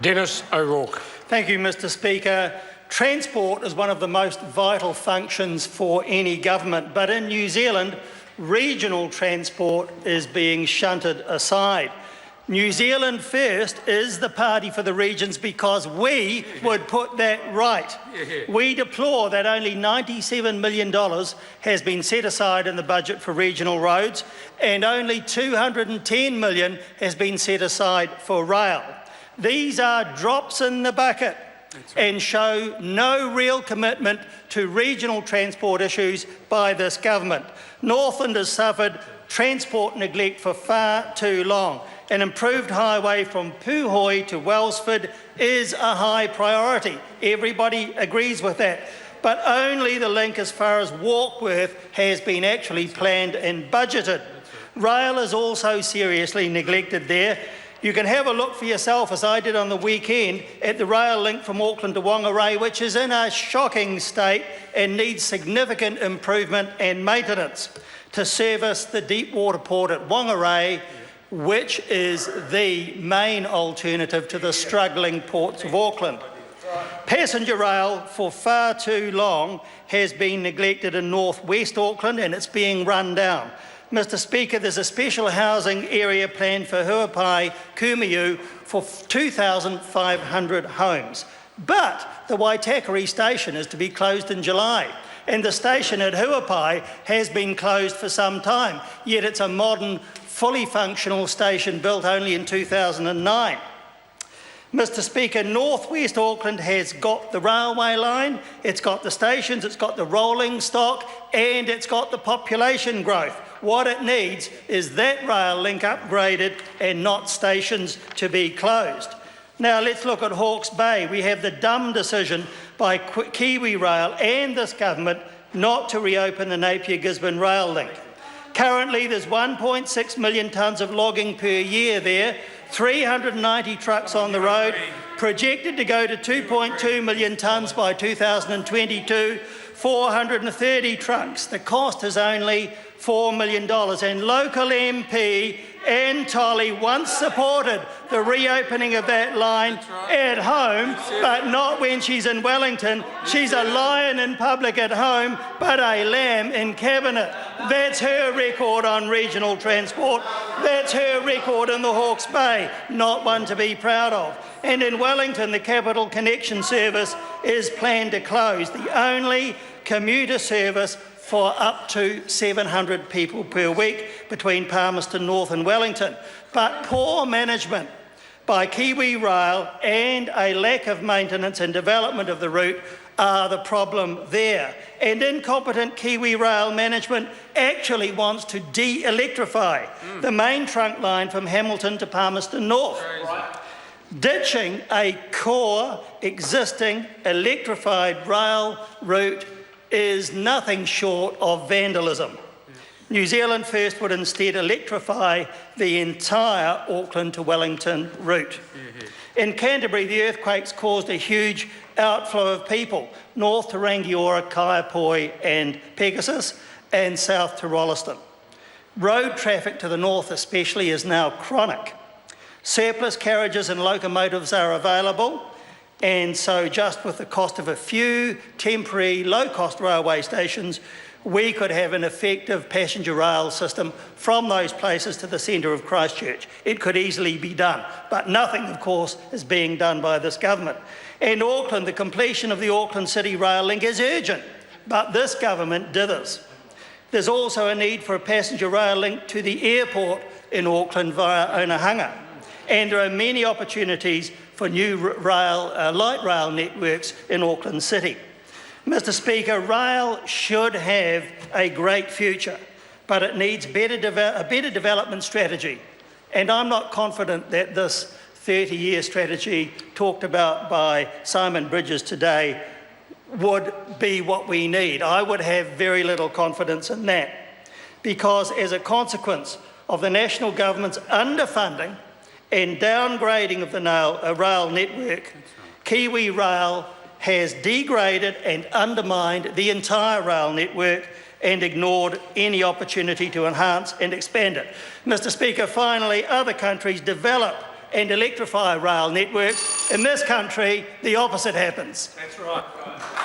Dennis O'Rourke. Thank you, Mr Speaker. Transport is one of the most vital functions for any government, but in New Zealand, regional transport is being shunted aside. New Zealand First is the party for the regions because we would put that right. We deplore that only $97 million has been set aside in the budget for regional roads and only $210 million has been set aside for rail. These are drops in the bucket and show no real commitment to regional transport issues by this government. Northland has suffered transport neglect for far too long. An improved highway from Puhoi to Wellsford is a high priority. Everybody agrees with that. But only the link as far as Warkworth has been actually planned and budgeted. Rail is also seriously neglected there. You can have a look for yourself, as I did on the weekend, at the rail link from Auckland to Whangarei, which is in a shocking state and needs significant improvement and maintenance to service the deep water port at Whangarei, which is the main alternative to the struggling ports of Auckland. Passenger rail for far too long has been neglected in North West Auckland and it's being run down. Mr Speaker, there's a special housing area planned for Huapai, Kumiu for 2,500 homes. But the Waitakere station is to be closed in July. And the station at Huapai has been closed for some time, yet it's a modern, fully functional station built only in 2009. Mr Speaker, North West Auckland has got the railway line, it's got the stations, it's got the rolling stock, and it's got the population growth. What it needs is that rail link upgraded and not stations to be closed. Now let's look at Hawke's Bay. We have the dumb decision by Kiwi Rail and this government not to reopen the Napier-Gisborne rail link. Currently there's 1.6 million tonnes of logging per year there, 390 trucks on the road, projected to go to 2.2 million tonnes by 2022, 430 trucks. The cost is only $4 million, and local MP Anne Tolley once supported the reopening of that line at home, but not when she's in Wellington. She's a lion in public at home, but a lamb in cabinet. That's her record on regional transport. That's her record in the Hawke's Bay, not one to be proud of. And in Wellington, the Capital Connection service is planned to close, the only commuter service for up to 700 people per week between Palmerston North and Wellington. But poor management by Kiwi Rail and a lack of maintenance and development of the route are the problem there. And incompetent Kiwi Rail management actually wants to de-electrify the main trunk line from Hamilton to Palmerston North, ditching a core existing electrified rail route is nothing short of vandalism. New Zealand First would instead electrify the entire Auckland to Wellington route. In Canterbury, the earthquakes caused a huge outflow of people, north to Rangiora, Kaiapoi and Pegasus, and south to Rolleston. Road traffic to the north especially is now chronic. Surplus carriages and locomotives are available, and so just with the cost of a few temporary low-cost railway stations, we could have an effective passenger rail system from those places to the centre of Christchurch. It could easily be done, but nothing, of course, is being done by this government. And Auckland, the completion of the Auckland City rail link is urgent, but this government dithers. There's also a need for a passenger rail link to the airport in Auckland via Onehunga. And there are many opportunities for new light rail networks in Auckland City. Mr Speaker, rail should have a great future, but it needs a better development strategy. And I'm not confident that this 30-year strategy talked about by Simon Bridges today would be what we need. I would have very little confidence in that, because as a consequence of the national government's underfunding and downgrading of the rail network, Kiwi Rail has degraded and undermined the entire rail network and ignored any opportunity to enhance and expand it. Mr Speaker, finally, other countries develop and electrify rail networks In this country, the opposite happens. That's right.